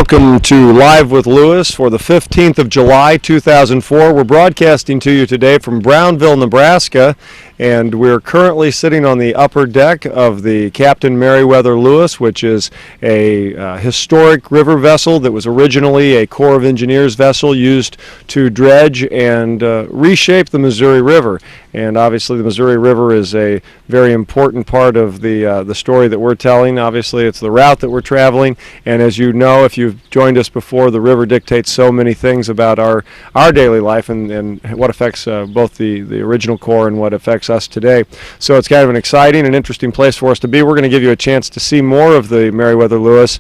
welcome to Live with Lewis for the 15th of July, 2004. We're broadcasting to you today from Brownville, Nebraska, and we're currently sitting on the upper deck of the Captain Meriwether Lewis, which is a historic river vessel that was originally a Corps of Engineers vessel used to dredge and reshape the Missouri River. And obviously the Missouri River is a very important part of the story that we're telling. Obviously it's the route that we're traveling, and as you know, if you've joined us before, the river dictates so many things about our daily life and what affects both the original Corps and what affects us today. So it's kind of an exciting and interesting place for us to be. We're going to give you a chance to see more of the Meriwether Lewis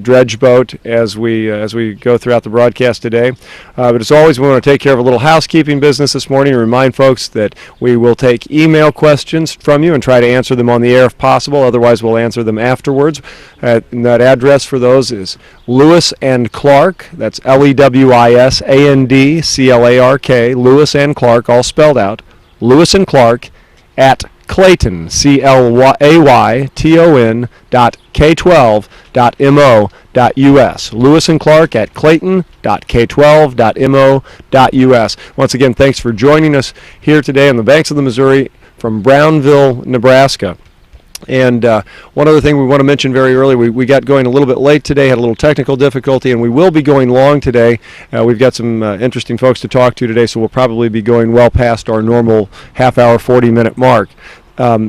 dredge boat as we go throughout the broadcast today. But as always, we want to take care of a little housekeeping business this morning and remind folks that we will take email questions from you and try to answer them on the air if possible. Otherwise, we'll answer them afterwards. And that address for those is Lewis and Clark. That's LEWISANDCLARK, Lewis and Clark, all spelled out. Lewis and Clark at Clayton, CLAYTON.K12.mo.us. Lewis and Clark at Clayton.K12.mo.us. Once again, thanks for joining us here today on the banks of the Missouri from Brownville, Nebraska. And one other thing we want to mention very early, we got going a little bit late today, had a little technical difficulty, and we will be going long today. We've got some interesting folks to talk to today, so we'll probably be going well past our normal half-hour, 40-minute mark.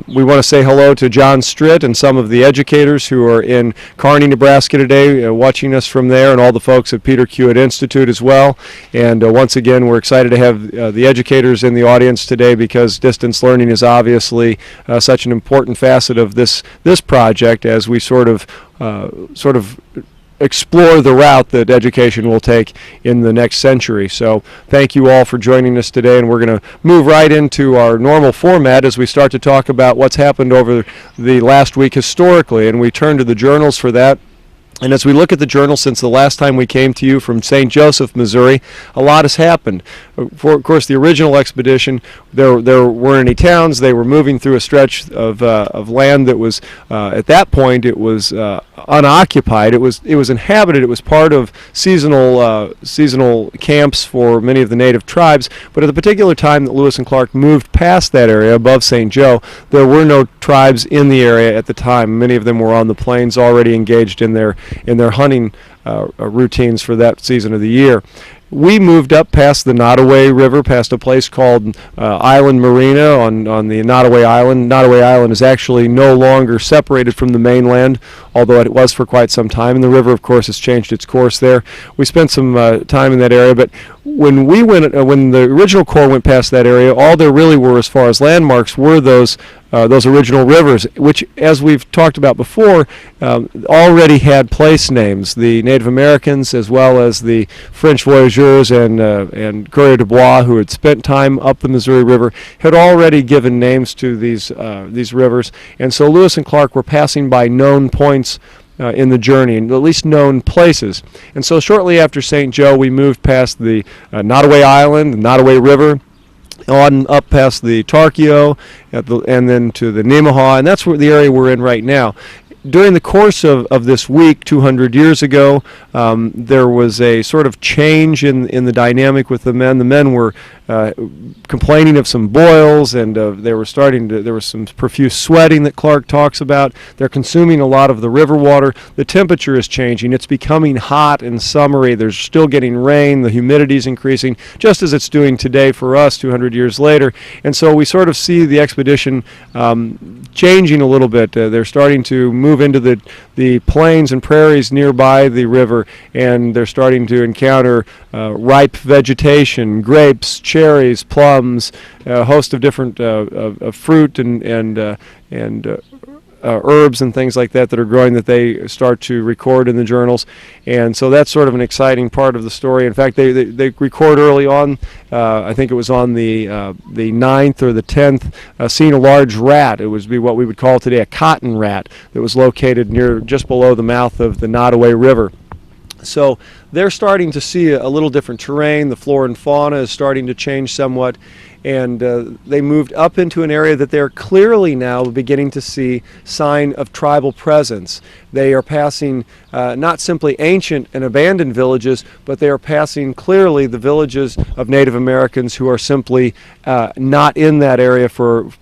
We want to say hello to John Stritt and some of the educators who are in Kearney, Nebraska today, watching us from there, and all the folks at Peter Hewitt Institute as well. And once again, we're excited to have the educators in the audience today because distance learning is obviously such an important facet of this project as we sort of explore the route that education will take in the next century. So thank you all for joining us today, and we're going to move right into our normal format as we start to talk about what's happened over the last week historically, and we turn to the journals for that. And as we look at the journal since the last time we came to you from St. Joseph, Missouri, a lot has happened. Of course, the original expedition, there weren't any towns. They were moving through a stretch of land that was, at that point, it was unoccupied. It was inhabited. It was part of seasonal camps for many of the native tribes. But at the particular time that Lewis and Clark moved past that area above St. Joe, there were no tribes in the area at the time. Many of them were on the plains, already engaged in their hunting routines for that season of the year. We moved up past the Nottoway River, past a place called Island Marina on the Nottoway Island. Nottoway Island is actually no longer separated from the mainland, although it was for quite some time. And the river, of course, has changed its course there. We spent some time in that area, but when the original Corps went past that area, all there really were as far as landmarks were those original rivers, which, as we've talked about before, already had place names. The Native Americans, as well as the French voyageurs and coureurs de bois who had spent time up the Missouri River, had already given names to these rivers. And so Lewis and Clark were passing by known points in the journey, and at least known places. And so shortly after St. Joe, we moved past the Nottoway Island, the Nottoway River, on up past the Tarkio, and then to the Nemaha, and that's where the area we're in right now. During the course of this week, 200 years ago, there was a sort of change in the dynamic with the men. The men were complaining of some boils, and there was some profuse sweating that Clark talks about. They're consuming a lot of the river water. The temperature is changing. It's becoming hot and summery. There's still getting rain. The humidity is increasing, just as it's doing today for us 200 years later. And so we sort of see the expedition changing a little bit. They're starting to move into the plains and prairies nearby the river, and they're starting to encounter ripe vegetation, grapes, cherries, plums, a host of different fruit and herbs and things like that are growing that they start to record in the journals. And so that's sort of an exciting part of the story. In fact, they record early on, I think it was on the 9th or the 10th, seeing a large rat. It would be what we would call today a cotton rat that was located just below the mouth of the Nottoway River. So they're starting to see a little different terrain. The flora and fauna is starting to change somewhat, and they moved up into an area that they're clearly now beginning to see sign of tribal presence. They are passing not simply ancient and abandoned villages, but they are passing clearly the villages of Native Americans who are simply not in that area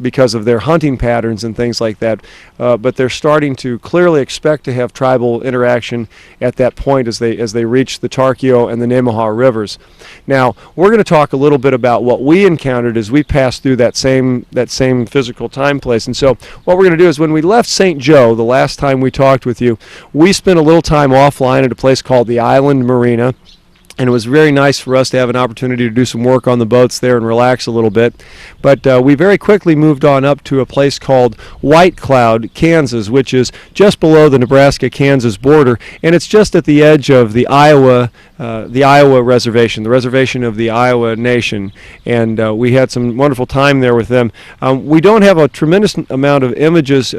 because of their hunting patterns and things like that. But they're starting to clearly expect to have tribal interaction at that point as they reach the Tarkio and the Nemaha rivers. Now, we're going to talk a little bit about what we encountered as we passed through that same physical time place. And so what we're going to do is, when we left St. Joe the last time we talked with you, we spent a little time offline at a place called the Island Marina. And it was very nice for us to have an opportunity to do some work on the boats there and relax a little bit. But we very quickly moved on up to a place called White Cloud, Kansas, which is just below the Nebraska-Kansas border, and it's just at the edge of the Iowa Reservation, the reservation of the Iowa Nation. And we had some wonderful time there with them. We don't have a tremendous amount of images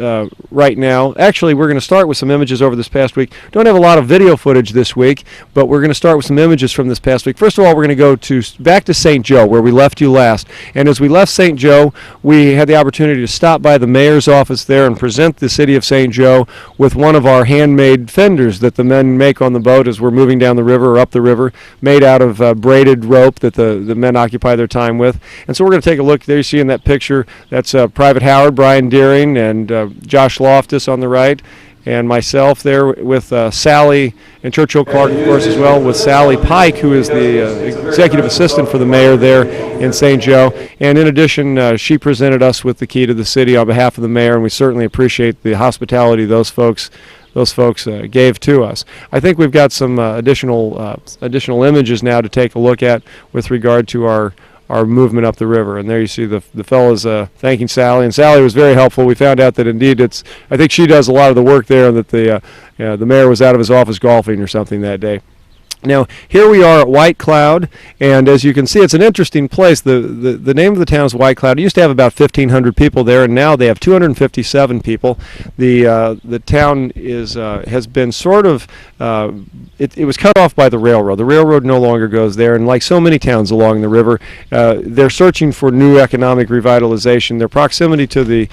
right now. Actually, we're going to start with some images over this past week. Don't have a lot of video footage this week, but we're going to start with some images from this past week. First of all, we're going to go back to St. Joe, where we left you last. And as we left St. Joe, we had the opportunity to stop by the mayor's office there and present the city of St. Joe with one of our handmade fenders that the men make on the boat as we're moving down the river or up the river, made out of braided rope that the men occupy their time with. And so we're going to take a look. There you see in that picture, that's Private Howard, Brian Deering, and Josh Loftus on the right, and myself there with Sally, and Churchill Clark, of course, as well, with Sally Pike, who is the executive assistant for the mayor there in St. Joe. And in addition, she presented us with the key to the city on behalf of the mayor, and we certainly appreciate the hospitality those folks gave to us. I think we've got some additional images now to take a look at with regard to our movement up the river. And there you see the fellows thanking Sally, and Sally was very helpful. We found out that indeed I think she does a lot of the work there, and that the mayor was out of his office golfing or something that day. Now, here we are at White Cloud, and as you can see, it's an interesting place. The name of the town is White Cloud. It used to have about 1,500 people there, and now they have 257 people. The town has been sort of it was cut off by the railroad. The railroad no longer goes there, and like so many towns along the river, they're searching for new economic revitalization. Their proximity to the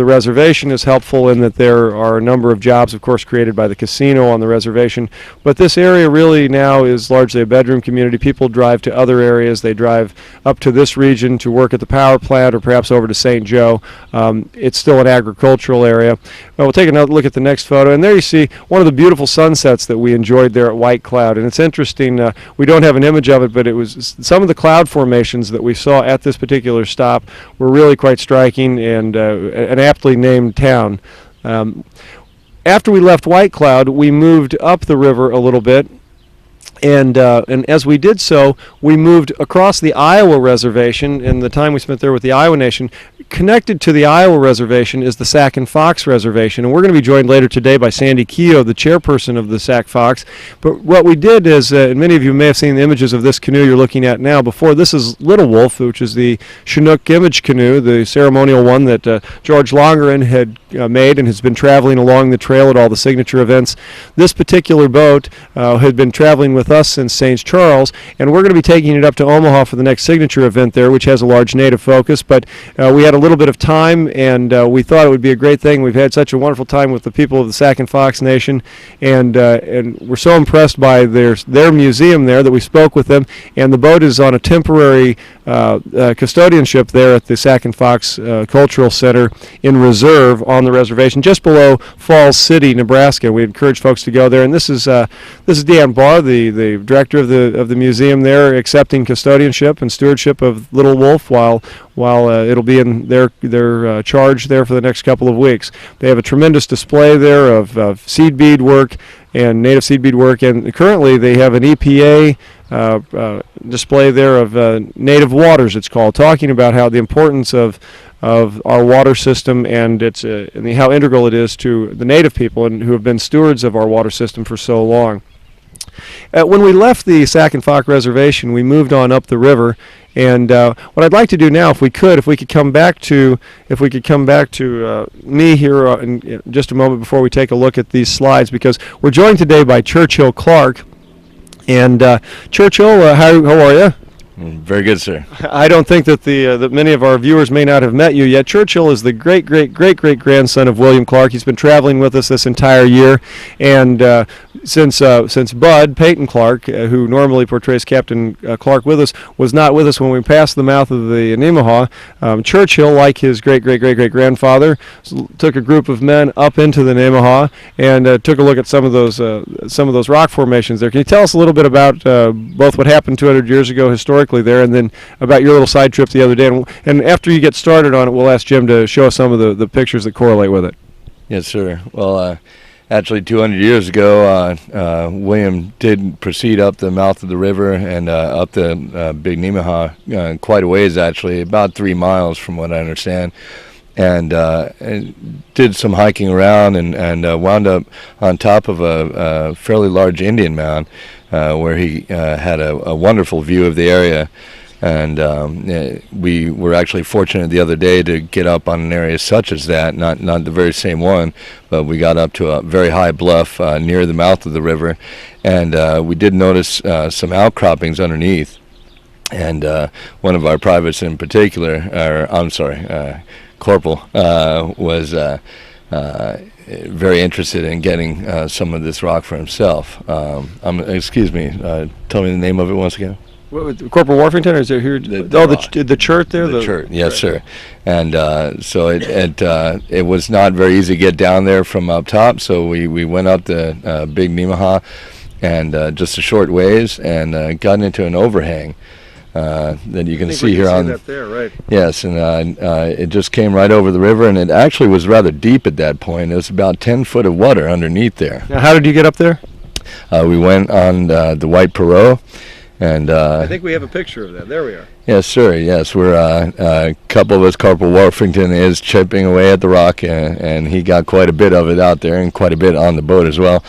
reservation is helpful in that there are a number of jobs, of course, created by the casino on the reservation. But this area really now is largely a bedroom community. People drive to other areas. They drive up to this region to work at the power plant, or perhaps over to St. Joe. It's still an agricultural area. We'll take another look at the next photo, and there you see one of the beautiful sunsets that we enjoyed there at White Cloud. And it's interesting, we don't have an image of it, but it was some of the cloud formations that we saw at this particular stop were really quite striking, and an aptly named town. After we left White Cloud, we moved up the river a little bit, and as we did so, we moved across the Iowa Reservation, and the time we spent there with the Iowa Nation. Connected to the Iowa Reservation is the Sac and Fox Reservation, and we're going to be joined later today by Sandy Keogh, the chairperson of the Sac Fox. But what we did is, and many of you may have seen the images of this canoe you're looking at now before. This is Little Wolf, which is the Chinook image canoe, the ceremonial one that George Longerin had made and has been traveling along the trail at all the signature events. This particular boat had been traveling with us since St. Charles, and we're going to be taking it up to Omaha for the next signature event there, which has a large native focus. But we had a little bit of time, and we thought it would be a great thing. We've had such a wonderful time with the people of the Sac and Fox Nation, and we're so impressed by their museum there that we spoke with them. And the boat is on a temporary custodianship there at the Sac and Fox Cultural Center in Reserve on the reservation, just below Falls City, Nebraska. We encourage folks to go there. And this is Dan Barr, the director of the museum there, accepting custodianship and stewardship of Little Wolf while it'll be in their charge there for the next couple of weeks. They have a tremendous display there of seed bead work and native seed bead work, and currently they have an EPA display there of native waters, it's called, talking about how the importance of our water system and how integral it is to the native people and who have been stewards of our water system for so long. When we left the Sac and Fox Reservation, we moved on up the river, and what I'd like to do now, if we could come back to me here in just a moment before we take a look at these slides, because we're joined today by Churchill Clark. And Churchill, how are you? Very good, sir. I don't think that that many of our viewers may not have met you yet. Churchill is the great-great-great-great-grandson of William Clark. He's been traveling with us this entire year, and since Bud Peyton Clark, who normally portrays Captain Clark with us, was not with us when we passed the mouth of the Nemaha, Churchill, like his great-great-great-great-grandfather, took a group of men up into the Nemaha and took a look at some of those rock formations there. Can you tell us a little bit about both what happened 200 years ago historically there, and then about your little side trip the other day? And after you get started on it, we'll ask Jim to show us some of the pictures that correlate with it. Yes, sir. Well, actually 200 years ago, William did proceed up the mouth of the river and up the Big Nemaha quite a ways, actually, about 3 miles from what I understand, and did some hiking around and wound up on top of a fairly large Indian mound where he had a wonderful view of the area. And we were actually fortunate the other day to get up on an area such as that, not the very same one, but we got up to a very high bluff near the mouth of the river, and we did notice some outcroppings underneath. And one of our privates in particular, Corporal, was very interested in getting some of this rock for himself. Excuse me, tell me the name of it once again. Corporal Warfington, or is it here? The chert there? The chert, yes, sir. And so it was not very easy to get down there from up top, so we went up the Big Nemaha and just a short ways and got into an overhang that you can see here on. That there, right? Yes, and it just came right over the river, and it actually was rather deep at that point. It was about 10 foot of water underneath there. Now, how did you get up there? We went on the White Perot. And I think we have a picture of that. There we are. Yes, sir. Yes, we're a couple of us. Corporal Warfington is chipping away at the rock, and he got quite a bit of it out there, and quite a bit on the boat as well.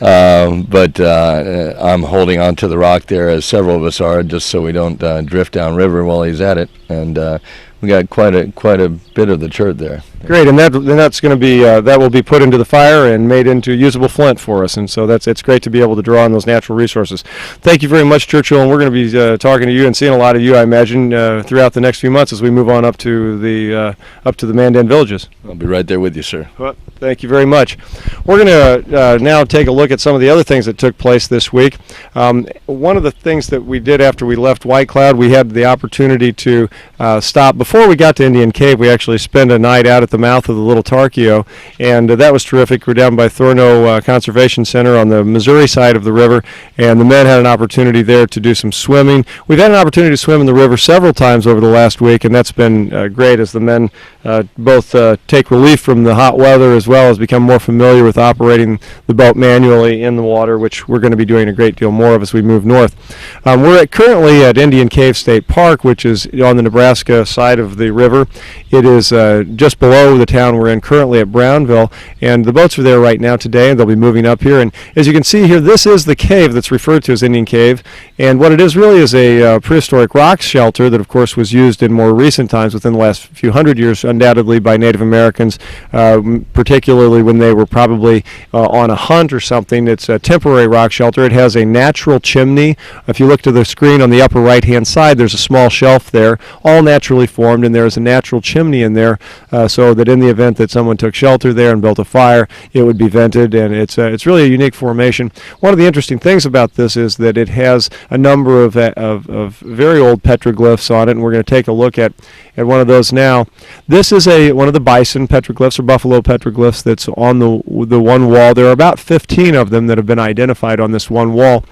But I'm holding on to the rock there, as several of us are, just so we don't drift downriver while he's at it. And we got quite a bit of the chert there. Great, and that's going to be that will be put into the fire and made into usable flint for us, and so it's great to be able to draw on those natural resources. Thank you very much, Churchill, and we're going to be talking to you and seeing a lot of you, I imagine, throughout the next few months as we move on up to the Mandan villages. I'll be right there with you, sir. Well, thank you very much. We're going to now take a look at some of the other things that took place this week. One of the things that we did after we left White Cloud, we had the opportunity to stop before we got to Indian Cave. We actually spent a night out at the mouth of the Little Tarkio, and that was terrific. We're down by Thorno Conservation Center on the Missouri side of the river, and the men had an opportunity there to do some swimming. We've had an opportunity to swim in the river several times over the last week, and that's been great as the men both take relief from the hot weather as well as become more familiar with operating the boat manually in the water, which we're going to be doing a great deal more of as we move north. We're currently at Indian Cave State Park, which is on the Nebraska side of the river. It is just below the town we're in currently at Brownville, and the boats are there right now today, and they'll be moving up here. And as you can see here, this is the cave that's referred to as Indian Cave, and what it is really is a prehistoric rock shelter that, of course, was used in more recent times, within the last few hundred years, undoubtedly by Native Americans, particularly when they were probably on a hunt or something. It's a temporary rock shelter. It has a natural chimney. If you look to the screen on the upper right-hand side, there's a small shelf there, all naturally formed, and there's a natural chimney in there, so that in the event that someone took shelter there and built a fire, it would be vented, and it's really a unique formation. One of the interesting things about this is that it has a number of very old petroglyphs on it, and we're going to take a look at one of those now. This is one of the bison petroglyphs or buffalo petroglyphs that's on the one wall. There are about 15 of them that have been identified on this one wall.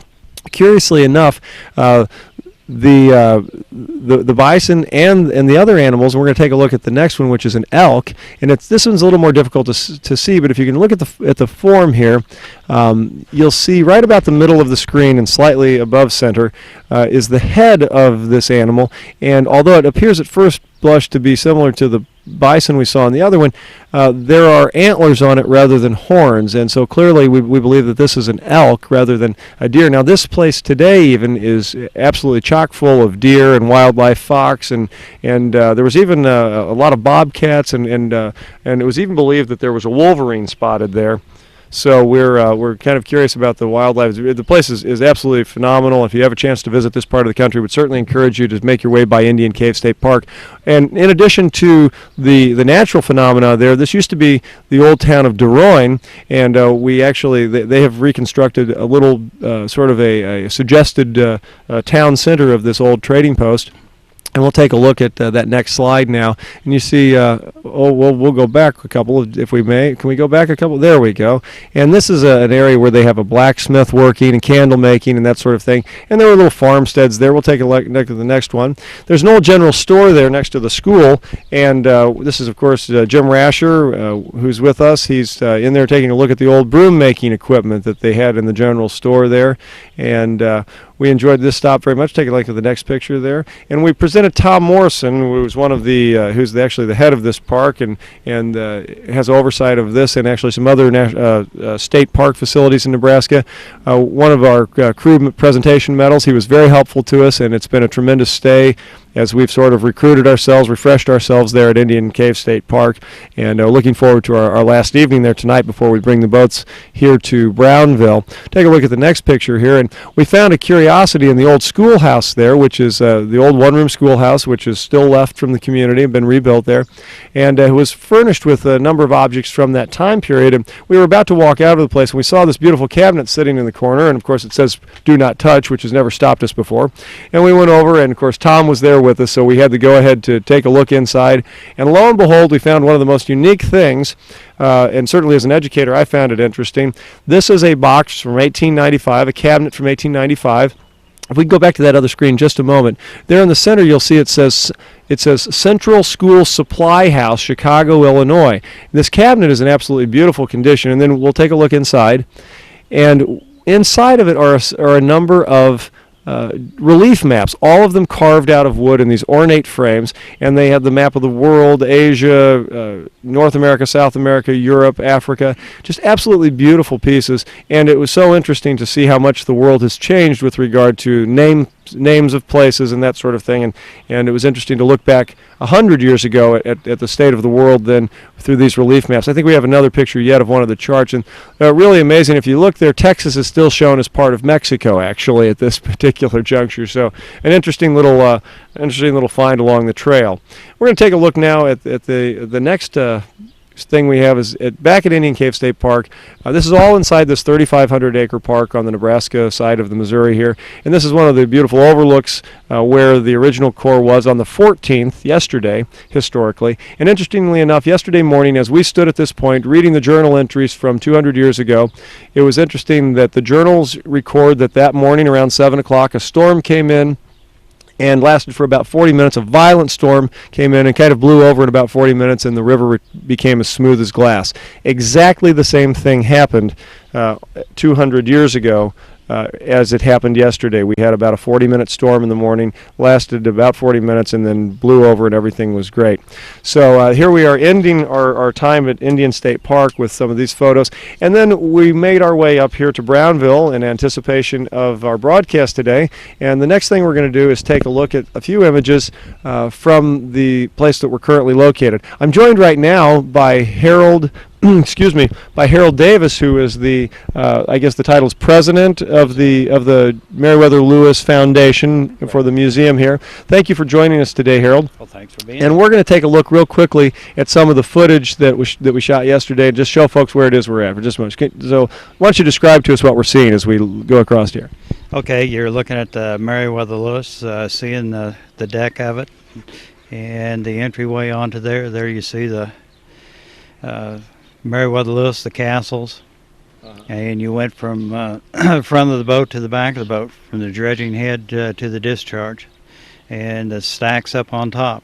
Curiously enough, the bison and the other animals, and we're going to take a look at the next one, which is an elk, and this one's a little more difficult to see, but if you can look at the form here, you'll see right about the middle of the screen and slightly above center is the head of this animal, and although it appears at first blush to be similar to the bison we saw on the other one, there are antlers on it rather than horns, and so clearly we believe that this is an elk rather than a deer. Now this place today even is absolutely chock full of deer and wildlife, fox, and there was even a lot of bobcats, and it was even believed that there was a wolverine spotted there. So we're kind of curious about the wildlife. The place is absolutely phenomenal. If you have a chance to visit this part of the country, would certainly encourage you to make your way by Indian Cave State Park. And in addition to the natural phenomena there, this used to be the old town of DeRoyne, and they have reconstructed a little sort of a suggested town center of this old trading post. And we'll take a look at that next slide now. And you see, we'll go back a couple, if we may. Can we go back a couple? There we go. And this is an area where they have a blacksmith working and candle making and that sort of thing. And there were little farmsteads there. We'll take a look at the next one. There's an old general store there next to the school. And this is, of course, Jim Rasher, who's with us. He's in there taking a look at the old broom making equipment that they had in the general store there. And we enjoyed this stop very much. Take a look at the next picture there. And we presented Tom Morrison, who was one of who's actually the head of this park and has oversight of this and actually some other state park facilities in Nebraska. One of our crew presentation medals. He was very helpful to us, and it's been a tremendous stay as we've sort of recruited ourselves, refreshed ourselves there at Indian Cave State Park, and looking forward to our last evening there tonight before we bring the boats here to Brownville. Take a look at the next picture here, and we found a curiosity in the old schoolhouse there, which is the old one-room schoolhouse, which is still left from the community, been rebuilt there, and it was furnished with a number of objects from that time period. And we were about to walk out of the place, and we saw this beautiful cabinet sitting in the corner, and of course it says "Do Not Touch," which has never stopped us before. And we went over, and of course Tom was there with us, so we had to go ahead to take a look inside. And lo and behold, we found one of the most unique things, and certainly as an educator I found it interesting. This is a box from 1895, a cabinet from 1895. If we can go back to that other screen just a moment, there in the center you'll see it says Central School Supply House, Chicago, Illinois. This cabinet is in absolutely beautiful condition, and then we'll take a look inside. And inside of it are a number of relief maps, all of them carved out of wood in these ornate frames, and they have the map of the world, Asia, North America, South America, Europe, Africa, just absolutely beautiful pieces. And it was so interesting to see how much the world has changed with regard to names of places and that sort of thing, and it was interesting to look back 100 years ago at the state of the world then through these relief maps. I think we have another picture yet of one of the charts, and really amazing. If you look there, Texas is still shown as part of Mexico actually at this particular juncture, so an interesting little find along the trail. We're going to take a look now at the next thing we have is back at Indian Cave State Park. This is all inside this 3,500 acre park on the Nebraska side of the Missouri here, and this is one of the beautiful overlooks where the original Corps was on the 14th, yesterday, historically. And interestingly enough, yesterday morning as we stood at this point reading the journal entries from 200 years ago, it was interesting that the journals record that morning around 7 o'clock a storm came in and lasted for about 40 minutes. A violent storm came in and kind of blew over in about 40 minutes, and the river became as smooth as glass. Exactly the same thing happened 200 years ago as it happened yesterday. We had about a 40-minute storm in the morning, lasted about 40 minutes, and then blew over, and everything was great. So here we are ending our time at Indian State Park with some of these photos, and then we made our way up here to Brownville in anticipation of our broadcast today. And the next thing we're going to do is take a look at a few images from the place that we're currently located. I'm joined right now by Harold by Harold Davis, who is I guess the title is president of the Meriwether Lewis Foundation for the museum here. Thank you for joining us today, Harold. Well, thanks for being here. And we're going to take a look real quickly at some of the footage that we shot yesterday, and just show folks where it is we're at for just a moment. So why don't you describe to us what we're seeing as we go across here? Okay, you're looking at the Meriwether Lewis, seeing the deck of it, and the entryway onto there. There you see the Meriwether Lewis, the castles, and you went from front of the boat to the back of the boat, from the dredging head to the discharge, and the stacks up on top.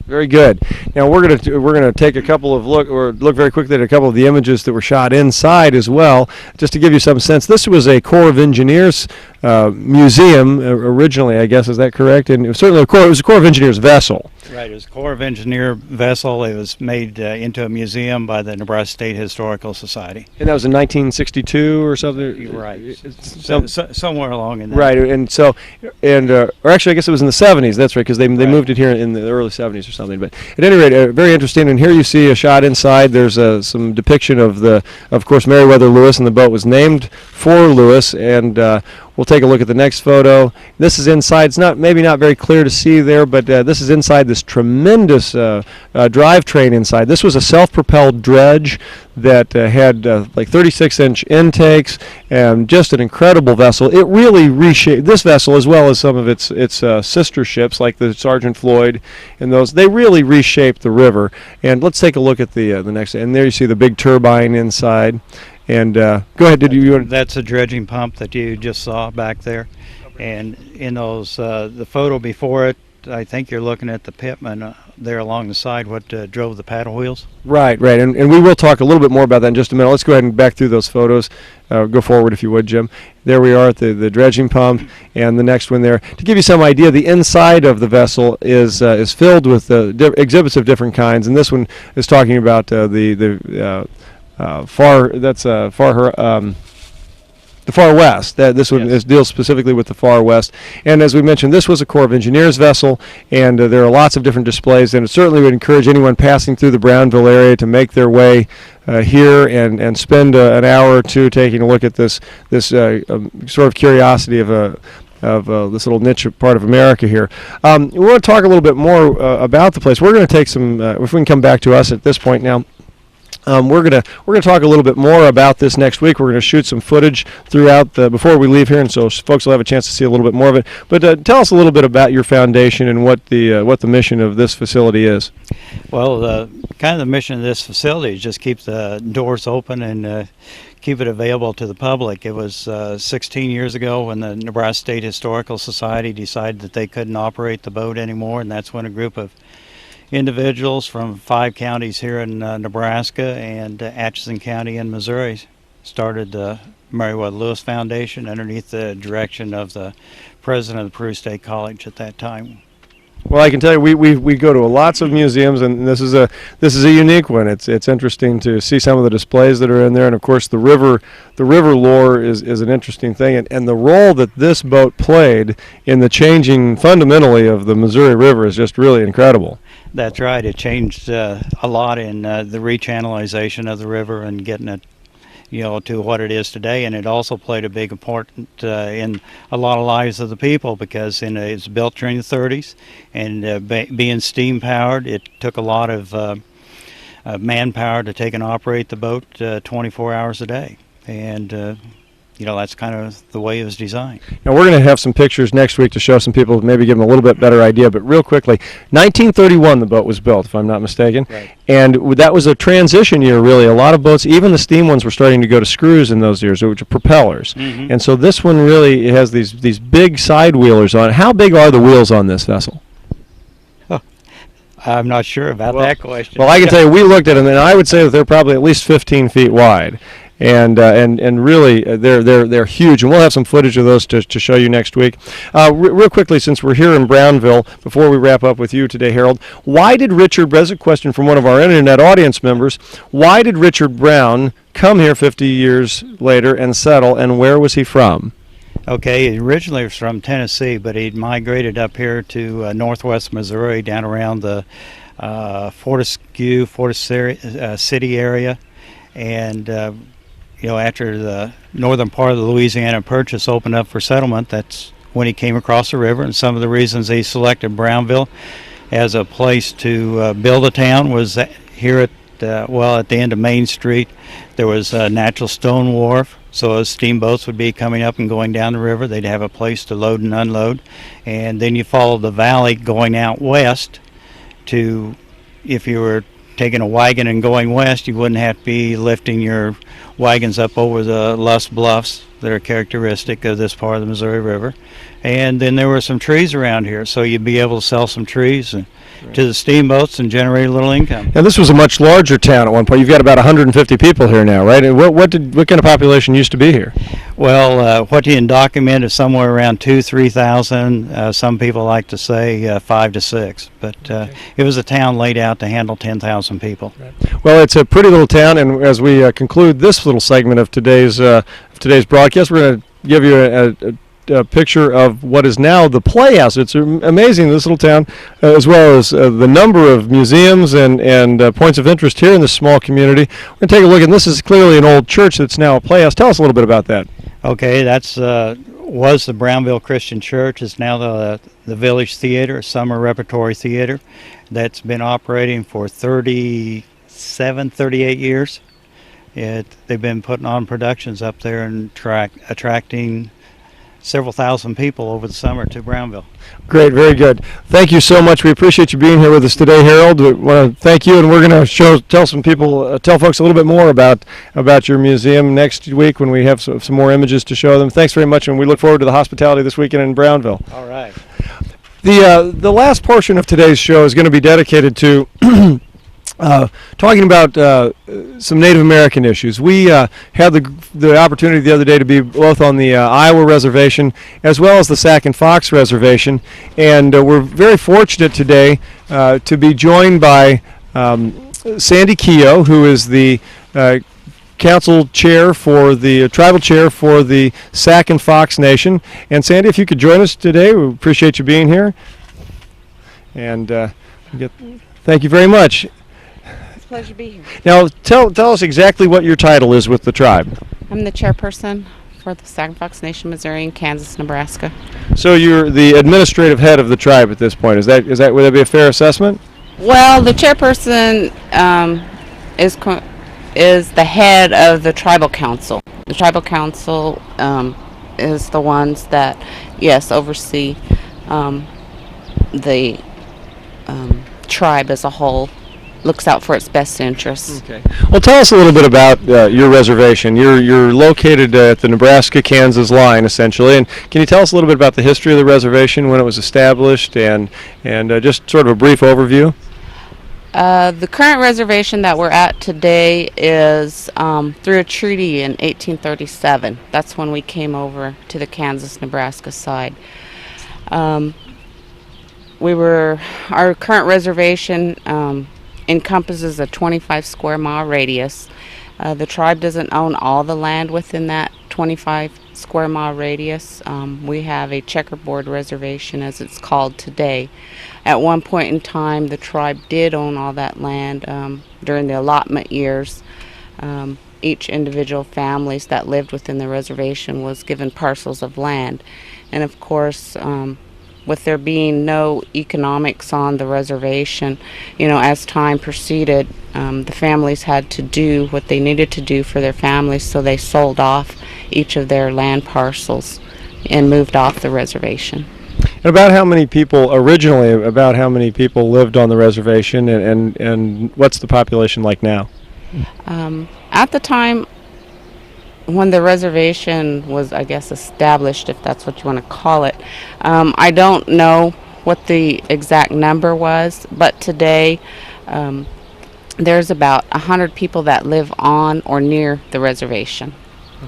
Very good. Now we're gonna take a couple of look very quickly at a couple of the images that were shot inside as well, just to give you some sense. This was a Corps of Engineers museum originally, I guess. Is that correct? And it was certainly it was a Corps of Engineers vessel. Right, it was a Corps of Engineer vessel. It was made into a museum by the Nebraska State Historical Society. And that was in 1962 or something? Right, Some, somewhere along in there. right, and so, or actually, I guess it was in the 70s. That's right, because they moved it here in the early 70s or something. But at any rate, very interesting. And here you see a shot inside. There's some depiction of course, Meriwether Lewis, and the boat was named for Lewis. And we'll take a look at the next photo. This is inside. It's maybe not very clear to see there, but this is inside this tremendous drivetrain inside. This was a self-propelled dredge that had like 36-inch intakes, and just an incredible vessel. It really reshaped this vessel, as well as some of its sister ships like the Sergeant Floyd and those. They really reshaped the river. And let's take a look at the next. And there you see the big turbine inside. And go ahead. That's a dredging pump that you just saw back there. And in those, the photo before it, I think you're looking at the pitman there along the side, what drove the paddle wheels. Right. And we will talk a little bit more about that in just a minute. Let's go ahead and back through those photos. Go forward if you would, Jim. There we are at the dredging pump, and the next one there. To give you some idea, the inside of the vessel is filled with exhibits of different kinds, and this one is talking about the far west. This one deals specifically with the far west. And as we mentioned, this was a Corps of Engineers vessel, and there are lots of different displays. And it certainly would encourage anyone passing through the Brownville area to make their way here and spend an hour or two taking a look at this sort of curiosity of this little niche part of America here. We want to talk a little bit more about the place. We're going to take some, if we can come back to us at this point now. We're gonna talk a little bit more about this next week. We're gonna shoot some footage throughout before we leave here, and so folks will have a chance to see a little bit more of it. But tell us a little bit about your foundation and what the mission of this facility is. Well, kind of the mission of this facility is just keep the doors open and keep it available to the public. It was 16 years ago when the Nebraska State Historical Society decided that they couldn't operate the boat anymore, and that's when a group of individuals from 5 counties here in Nebraska and Atchison County in Missouri started the Meriwether Lewis Foundation underneath the direction of the president of the Peru State College at that time. Well, I can tell you, we go to lots of museums, and this is a unique one. It's interesting to see some of the displays that are in there, and of course the river lore is an interesting thing, and the role that this boat played in the changing fundamentally of the Missouri River is just really incredible. That's right. It changed a lot in the rechannelization of the river and getting it, to what it is today. And it also played a big important in a lot of lives of the people, because it's built during the 30s, and being steam powered, it took a lot of manpower to take and operate the boat 24 hours a day. And that's kind of the way it was designed. Now, we're going to have some pictures next week to show some people, maybe give them a little bit better idea. But real quickly, 1931 the boat was built, if I'm not mistaken. Right. And that was a transition year, really. A lot of boats, even the steam ones, were starting to go to screws in those years, which are propellers. Mm-hmm. And so this one really has these big side wheelers on it. How big are the wheels on this vessel? I'm not sure about that question. Well, I can tell you, we looked at them, and I would say that they're probably at least 15 feet wide. And really, they're huge, and we'll have some footage of those to show you next week. Real quickly, since we're here in Brownville, before we wrap up with you today, Harold, why did Richard? There's a question from one of our internet audience members. Why did Richard Brown come here 50 years later and settle, and where was he from? Okay, he originally was from Tennessee, but he migrated up here to northwest Missouri, down around the Fortescue City area, and after the northern part of the Louisiana Purchase opened up for settlement, that's when he came across the river. And some of the reasons he selected Brownville as a place to build a town was that here at the end of Main Street, there was a natural stone wharf. So as steamboats would be coming up and going down the river, they'd have a place to load and unload. And then you follow the valley going out west to, if you were taking a wagon and going west, you wouldn't have to be lifting your wagons up over the Lusk Bluffs that are characteristic of this part of the Missouri River. And then there were some trees around here, so you'd be able to sell some trees to the steamboats and generate a little income. Now, this was a much larger town at one point. You've got about 150 people here now, right? And what kind of population used to be here? Well, what you can document is somewhere around 2,000-3,000. Some people like to say 5 to 6, but it was a town laid out to handle 10,000 people. Well, it's a pretty little town, and as we conclude this little segment of today's broadcast, we're going to give you a picture of what is now the Playhouse. It's amazing, this little town, as well as the number of museums and points of interest here in this small community. We're going to take a look, and this is clearly an old church that's now a Playhouse. Tell us a little bit about that. Okay, that's was the Brownville Christian Church. It's now the Village Theater, a summer repertory theater that's been operating for 38 years. They've been putting on productions up there and attracting several thousand people over the summer to Brownville. Great, very good. Thank you so much. We appreciate you being here with us today, Harold. We want to thank you, and we're going to tell folks a little bit more about your museum next week when we have some more images to show them. Thanks very much, and we look forward to the hospitality this weekend in Brownville. All right. The last portion of today's show is going to be dedicated to talking about some Native American issues. We had the opportunity the other day to be both on the Iowa Reservation as well as the Sac and Fox Reservation, and we're very fortunate today to be joined by Sandy Keogh, who is the council chair for the tribal chair for the Sac and Fox Nation. And Sandy, if you could join us today, we appreciate you being here. And thank you very much. Pleasure to be here. Now, tell us exactly what your title is with the tribe. I'm the chairperson for the Sac and Fox Nation, Missouri, and Kansas, Nebraska. So you're the administrative head of the tribe at this point. Would that be a fair assessment? Well, the chairperson is the head of the tribal council. The tribal council is the ones that, yes, oversee the tribe as a whole. Looks out for its best interests. Okay. Well, tell us a little bit about your reservation. You're located at the Nebraska-Kansas line, essentially, and can you tell us a little bit about the history of the reservation, when it was established, and just sort of a brief overview? The current reservation that we're at today is through a treaty in 1837. That's when we came over to the Kansas-Nebraska side. Our current reservation encompasses a 25 square mile radius. The tribe doesn't own all the land within that 25 square mile radius. We have a checkerboard reservation, as it's called today. At one point in time, the tribe did own all that land during the allotment years. Each individual families that lived within the reservation was given parcels of land. And of course, with there being no economics on the reservation, as time proceeded, the families had to do what they needed to do for their families, so they sold off each of their land parcels and moved off the reservation. And about how many people lived on the reservation, and what's the population like now? At the time when the reservation was, I guess, established, if that's what you want to call it, I don't know what the exact number was, but today there's about 100 people that live on or near the reservation.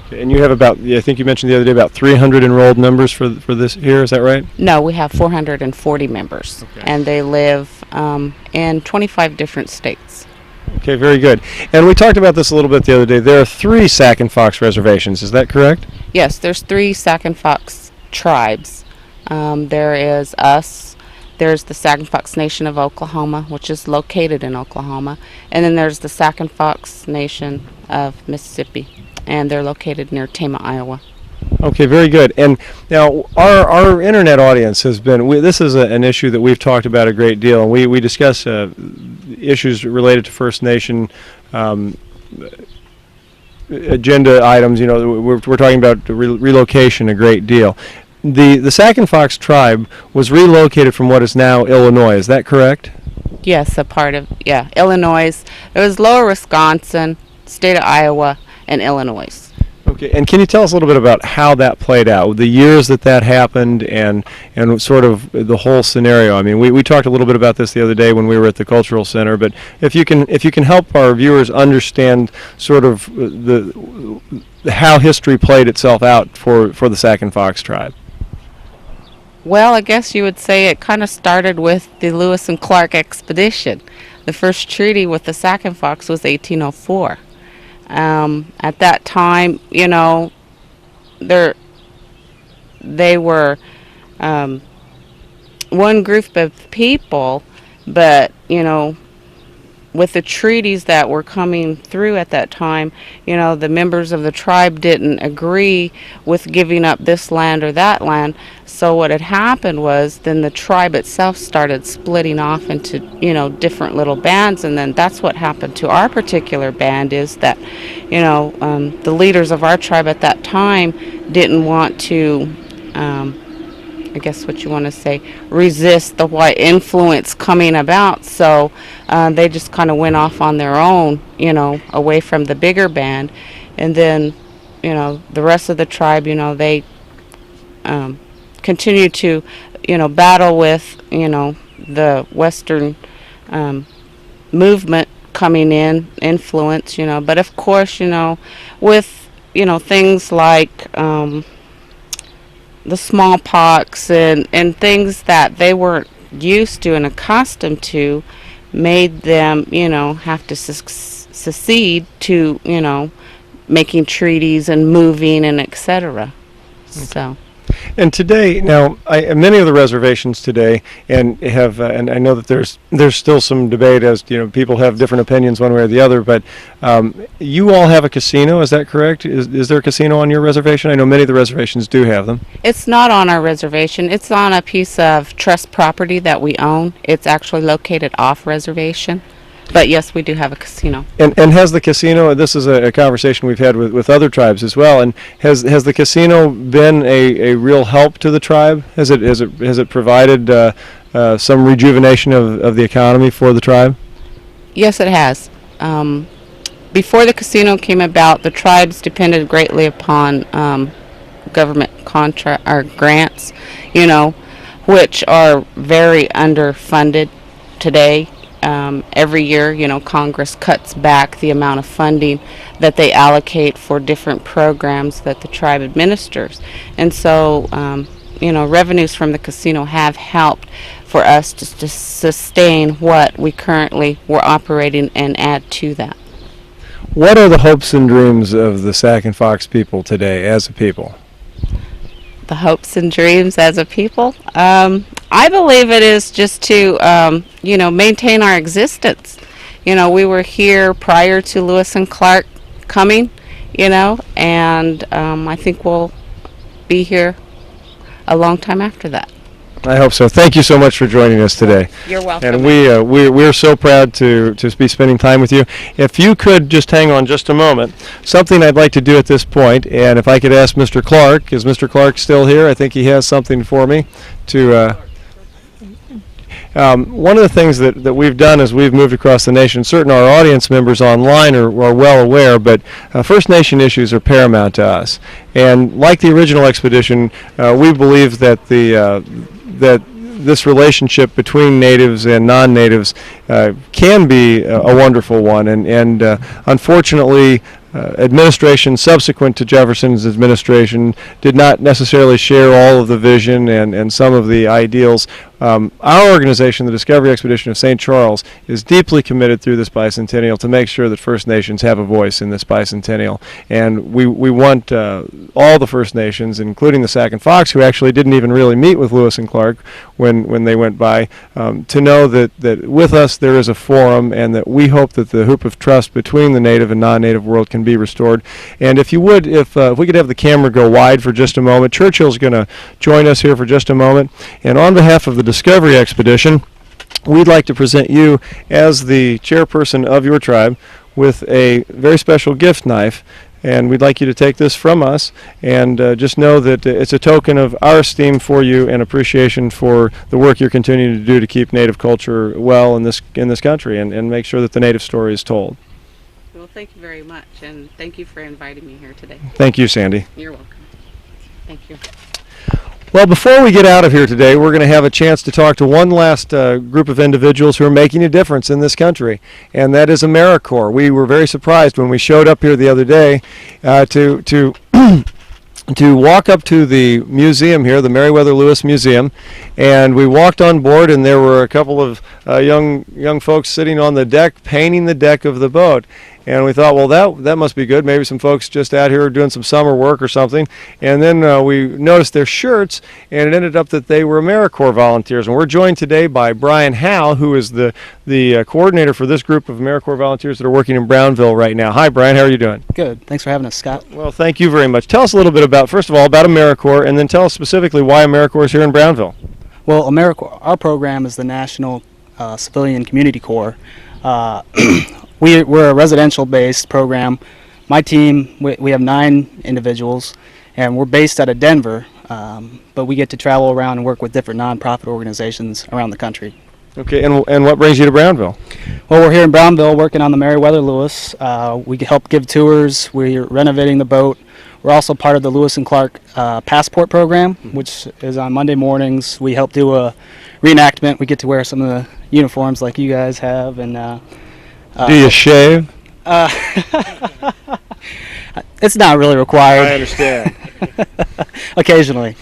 Okay, and you have I think you mentioned the other day, about 300 enrolled members for this here, is that right? No, we have 440 members, okay. And they live in 25 different states. Okay, very good. And we talked about this a little bit the other day. There are 3 Sac and Fox reservations, is that correct? Yes, there's 3 Sac and Fox tribes. There is us, there's the Sac and Fox Nation of Oklahoma, which is located in Oklahoma, and then there's the Sac and Fox Nation of Mississippi, and they're located near Tama, Iowa. Okay, very good. And now our internet audience has been, this is an issue that we've talked about a great deal, and we discuss issues related to First Nation agenda items. We're talking about relocation a great deal. The Sac and Fox tribe was relocated from what is now Illinois, is that correct? Yes, a part of, Illinois. It was lower Wisconsin, state of Iowa, and Illinois. Okay, and can you tell us a little bit about how that played out, the years that happened, and sort of the whole scenario? I mean, we talked a little bit about this the other day when we were at the Cultural Center, but if you can help our viewers understand sort of the how history played itself out for the Sac and Fox tribe. Well, I guess you would say it kind of started with the Lewis and Clark expedition. The first treaty with the Sac and Fox was 1804. At that time, you know, they were one group of people, but, you know, with the treaties that were coming through at that time, you know, the members of the tribe didn't agree with giving up this land or that land. So what had happened was then the tribe itself started splitting off into, you know, different little bands, and then that's what happened to our particular band is that, you know, the leaders of our tribe at that time didn't want to, I guess what you want to say, resist the white influence coming about. So they just kind of went off on their own, you know, away from the bigger band. And then, you know, the rest of the tribe, you know, they continued to, you know, battle with, you know, the Western movement coming in, influence, you know. But of course, you know, with, you know, things like the smallpox and things that they weren't used to and accustomed to made them, you know, have to secede to, you know, making treaties and moving and etc. So. And today, now, many of the reservations today, and and I know that there's still some debate as you know people have different opinions one way or the other. But you all have a casino, is that correct? Is there a casino on your reservation? I know many of the reservations do have them. It's not on our reservation. It's on a piece of trust property that we own. It's actually located off reservation. But yes, we do have a casino. And has the casino, this is a conversation we've had with other tribes as well, and has the casino been a real help to the tribe? Has it provided some rejuvenation of the economy for the tribe? Yes, it has. Before the casino came about, the tribes depended greatly upon government contract or grants, you know, which are very underfunded today. Every year, you know, Congress cuts back the amount of funding that they allocate for different programs that the tribe administers. And so, you know, revenues from the casino have helped for us to sustain what we currently were operating and add to that. What are the hopes and dreams of the Sac and Fox people today as a people? The hopes and dreams as a people? I believe it is just to, you know, maintain our existence. You know, we were here prior to Lewis and Clark coming, you know, and I think we'll be here a long time after that. I hope so. Thank you so much for joining us today. You're welcome. And we're so proud to be spending time with you. If you could just hang on just a moment, something I'd like to do at this point, and if I could ask Mr. Clark, is Mr. Clark still here? I think he has something for me to. One of the things that we've done as we've moved across the nation, certain our audience members online are well aware, but First Nation issues are paramount to us. And like the original expedition, we believe that that this relationship between natives and non-natives can be a wonderful one. And unfortunately, administration subsequent to Jefferson's administration did not necessarily share all of the vision and some of the ideals. Our organization, the Discovery Expedition of St. Charles, is deeply committed through this bicentennial to make sure that First Nations have a voice in this bicentennial. And we want all the First Nations, including the Sac and Fox, who actually didn't even really meet with Lewis and Clark when they went by, to know that with us there is a forum, and that we hope that the hoop of trust between the native and non-native world can be restored. And if you would, if we could have the camera go wide for just a moment, Churchill's going to join us here for just a moment. And on behalf of the Discovery Expedition, we'd like to present you as the chairperson of your tribe with a very special gift knife. And we'd like you to take this from us, and just know that it's a token of our esteem for you and appreciation for the work you're continuing to do to keep Native culture well in this country and make sure that the Native story is told. Well, thank you very much, and thank you for inviting me here today. Thank you, Sandy. You're welcome. Thank you. Well, before we get out of here today, we're going to have a chance to talk to one last group of individuals who are making a difference in this country, and that is Americorps. We were very surprised when we showed up here the other day to to walk up to the museum here, the Meriwether Lewis Museum, and we walked on board, and there were a couple of young folks sitting on the deck painting the deck of the boat. And we thought, well, that must be good. Maybe some folks just out here doing some summer work or something. And then we noticed their shirts, and it ended up that they were Americorps volunteers. And we're joined today by Brian Howe, who is the coordinator for this group of Americorps volunteers that are working in Brownville right now. Hi, Brian. How are you doing? Good. Thanks for having us, Scott. Well, thank you very much. Tell us a little bit about, first of all, about Americorps, and then tell us specifically why Americorps is here in Brownville. Well, Americorps, our program is the National Civilian Community Corps. We're a residential-based program. My team, we have 9 individuals, and we're based out of Denver, but we get to travel around and work with different nonprofit organizations around the country. Okay, and what brings you to Brownville? Well, we're here in Brownville working on the Meriwether Lewis. We help give tours. We're renovating the boat. We're also part of the Lewis and Clark Passport Program, which is on Monday mornings. We help do a reenactment. We get to wear some of the uniforms like you guys have, and Do you shave? It's not really required. I understand. Occasionally.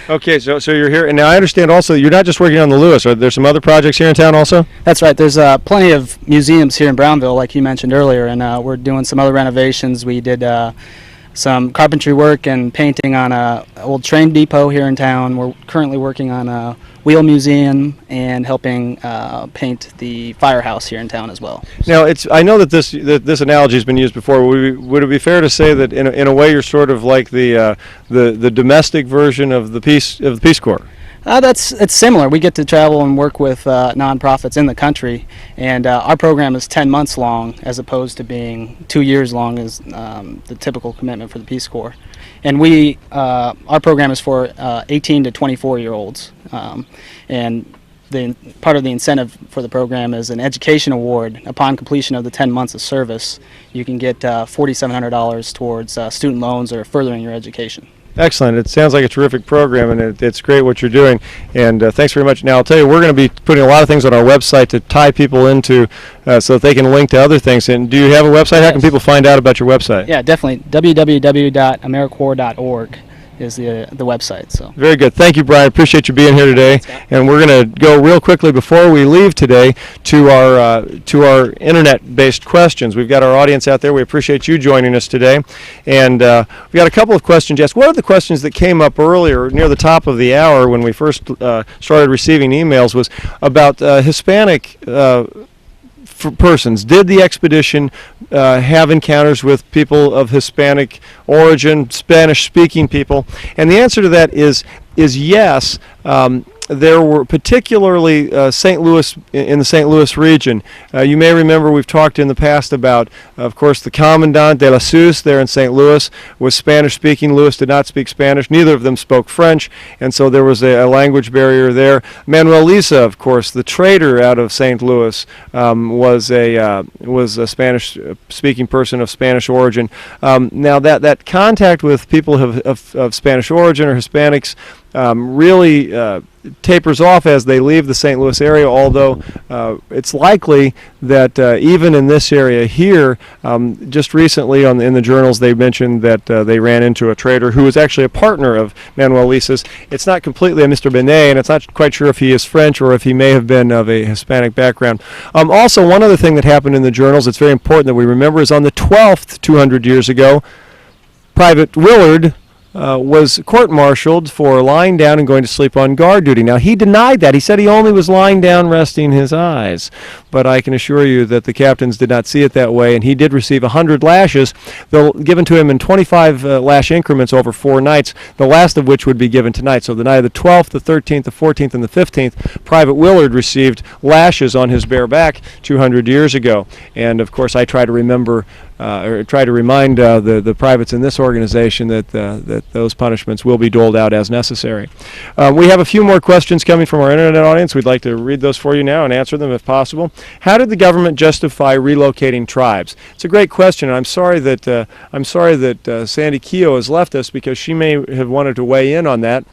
Okay, so you're here, and now I understand also you're not just working on the Lewis. Are there some other projects here in town also? That's right. There's plenty of museums here in Brownville, like you mentioned earlier, and we're doing some other renovations. We did some carpentry work and painting on an old train depot here in town. We're currently working on a wheel museum and helping paint the firehouse here in town as well. Now, I know that this analogy has been used before. Would it be fair to say that in a way you're sort of like the domestic version of the Peace Corps? It's similar. We get to travel and work with nonprofits in the country, and our program is 10 months long as opposed to being 2 years long as the typical commitment for the Peace Corps. And our program is for 18 to 24-year-olds, and part of the incentive for the program is an education award. Upon completion of the 10 months of service, you can get $4,700 towards student loans or furthering your education. Excellent. It sounds like a terrific program, and it's great what you're doing. And thanks very much. Now, I'll tell you, we're going to be putting a lot of things on our website to tie people into so that they can link to other things. And do you have a website? How can people find out about your website? Yeah, definitely. www.americorps.org is the website. So very good. Thank you, Brian. Appreciate you being here today. And we're going to go real quickly before we leave today to our internet-based questions. We've got our audience out there. We appreciate you joining us today. And we've got a couple of questions. Yes, one of the questions that came up earlier near the top of the hour when we first started receiving emails was about Hispanic persons. Did the expedition have encounters with people of Hispanic origin, Spanish-speaking people? And the answer to that is yes. There were particularly St. Louis, in the St. Louis region. You may remember we've talked in the past about, of course, the Commandant de la Sus there in St. Louis was Spanish-speaking. Louis did not speak Spanish. Neither of them spoke French, and so there was a language barrier there. Manuel Lisa, of course, the trader out of St. Louis, was a Spanish-speaking person of Spanish origin. Now that contact with people of Spanish origin or Hispanics really tapers off as they leave the St. Louis area, although it's likely that even in this area here, just recently in the journals they mentioned that they ran into a trader who was actually a partner of Manuel Lisa's. It's not completely a Mr. Benet, and it's not quite sure if he is French or if he may have been of a Hispanic background. Also, one other thing that happened in the journals that's very important that we remember is on the 12th, 200 years ago, Private Willard was court-martialed for lying down and going to sleep on guard duty. Now, he denied that. He said he only was lying down resting his eyes. But I can assure you that the captains did not see it that way, and he did receive 100 lashes, though given to him in 25 lash increments over 4 nights, the last of which would be given tonight. So the night of the 12th, the 13th, the 14th, and the 15th, Private Willard received lashes on his bare back 200 years ago. And, of course, I try to remember or try to remind the privates in this organization that those punishments will be doled out as necessary. We have a few more questions coming from our internet audience. We'd like to read those for you now and answer them if possible. How did the government justify relocating tribes? It's a great question, and I'm sorry that Sandy Keogh has left us, because she may have wanted to weigh in on that.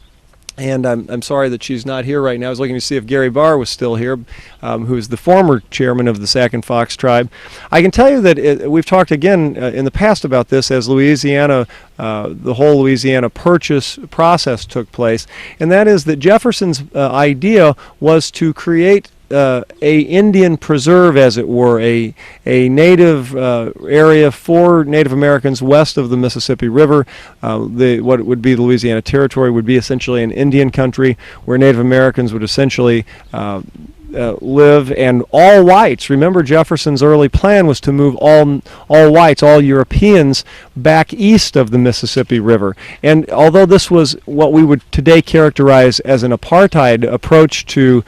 And I'm sorry that she's not here right now. I was looking to see if Gary Barr was still here, who is the former chairman of the Sac and Fox tribe. I can tell you that we've talked again in the past about this as Louisiana, the whole Louisiana purchase process took place, and that is that Jefferson's idea was to create a Indian preserve, as it were, a native area for Native Americans west of the Mississippi River. What would be the Louisiana Territory would be essentially an Indian country where Native Americans would essentially live, and all whites. Remember, Jefferson's early plan was to move all whites, all Europeans, back east of the Mississippi River. And although this was what we would today characterize as an apartheid approach to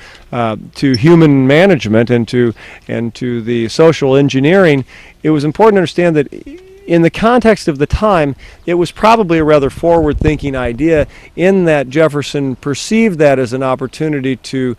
human management and to the social engineering, it was important to understand that in the context of the time, it was probably a rather forward-thinking idea, in that Jefferson perceived that as an opportunity to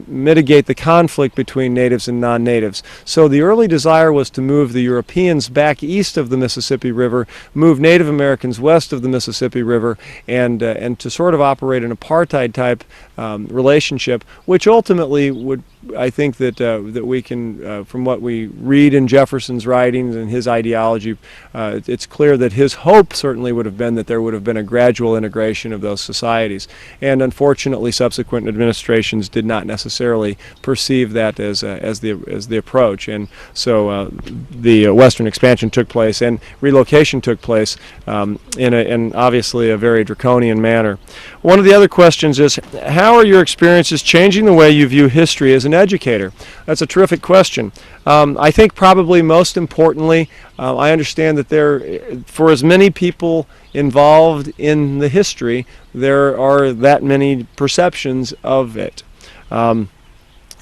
mitigate the conflict between natives and non-natives. So the early desire was to move the Europeans back east of the Mississippi River, move Native Americans west of the Mississippi River, and to sort of operate an apartheid-type relationship, which ultimately would, I think that we can, from what we read in Jefferson's writings and his ideology, it's clear that his hope certainly would have been that there would have been a gradual integration of those societies. And unfortunately, subsequent administrations did not necessarily perceive that as the approach. And so the Western expansion took place and relocation took place in obviously a very draconian manner. One of the other questions is, how are your experiences changing the way you view history as an educator? That's a terrific question. I think probably most importantly, I understand that for as many people involved in the history, there are that many perceptions of it.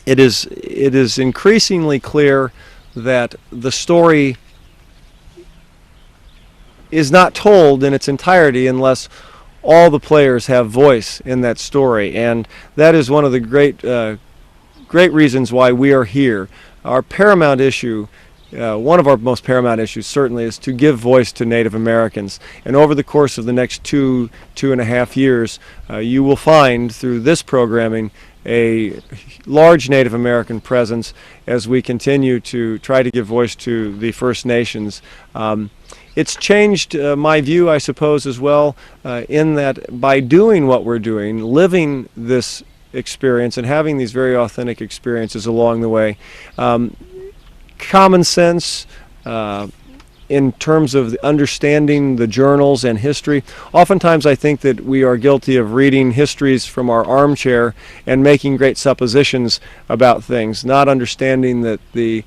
It is increasingly clear that the story is not told in its entirety unless all the players have voice in that story, and that is one of the great reasons why we are here. Our paramount issue, one of our most paramount issues certainly, is to give voice to Native Americans. And over the course of the next two and a half years, you will find through this programming a large Native American presence as we continue to try to give voice to the First Nations. It's changed my view, I suppose, as well, in that by doing what we're doing, living this experience and having these very authentic experiences along the way, common sense in terms of understanding the journals and history. Oftentimes I think that we are guilty of reading histories from our armchair and making great suppositions about things, not understanding that the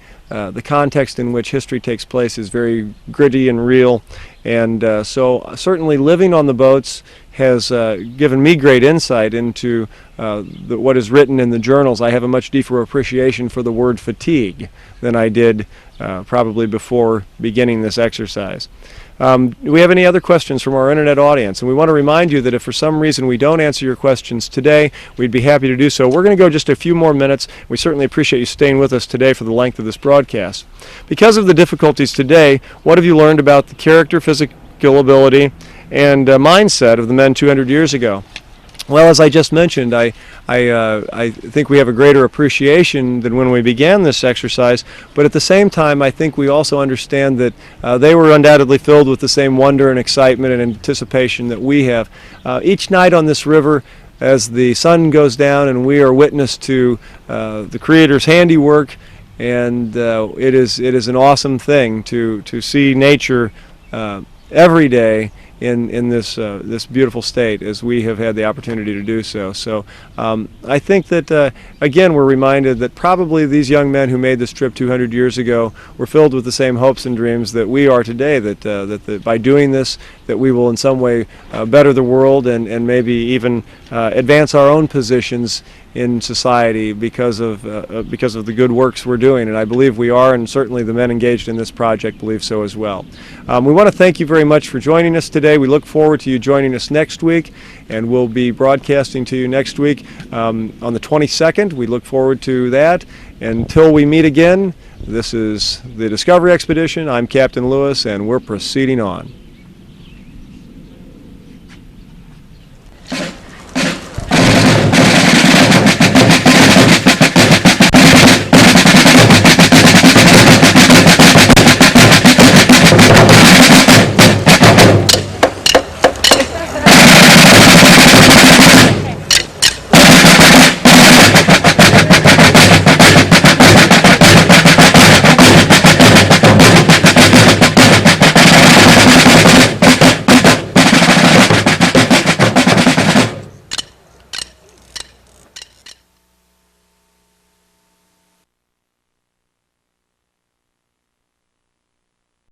context in which history takes place is very gritty and real. And so certainly living on the boats has given me great insight into what is written in the journals. I have a much deeper appreciation for the word fatigue than I did probably before beginning this exercise. Do we have any other questions from our internet audience? And we want to remind you that if for some reason we don't answer your questions today, we'd be happy to do so. We're going to go just a few more minutes. We certainly appreciate you staying with us today for the length of this broadcast. Because of the difficulties today, what have you learned about the character, physical ability, and mindset of the men 200 years ago? Well, as I just mentioned, I think we have a greater appreciation than when we began this exercise, but at the same time, I think we also understand that they were undoubtedly filled with the same wonder and excitement and anticipation that we have. Each night on this river, as the sun goes down and we are witness to the Creator's handiwork, and it is an awesome thing to see nature every day in this beautiful state, as we have had the opportunity to do so. So I think that again we're reminded that probably these young men who made this trip 200 years ago were filled with the same hopes and dreams that we are today, that by doing this that we will in some way better the world and maybe even advance our own positions in society because of the good works we're doing, and I believe we are, and certainly the men engaged in this project believe so as well. We want to thank you very much for joining us today. We look forward to you joining us next week, and we'll be broadcasting to you next week on the 22nd. We look forward to that. Until we meet again, this is the Discovery Expedition. I'm Captain Lewis, and we're proceeding on.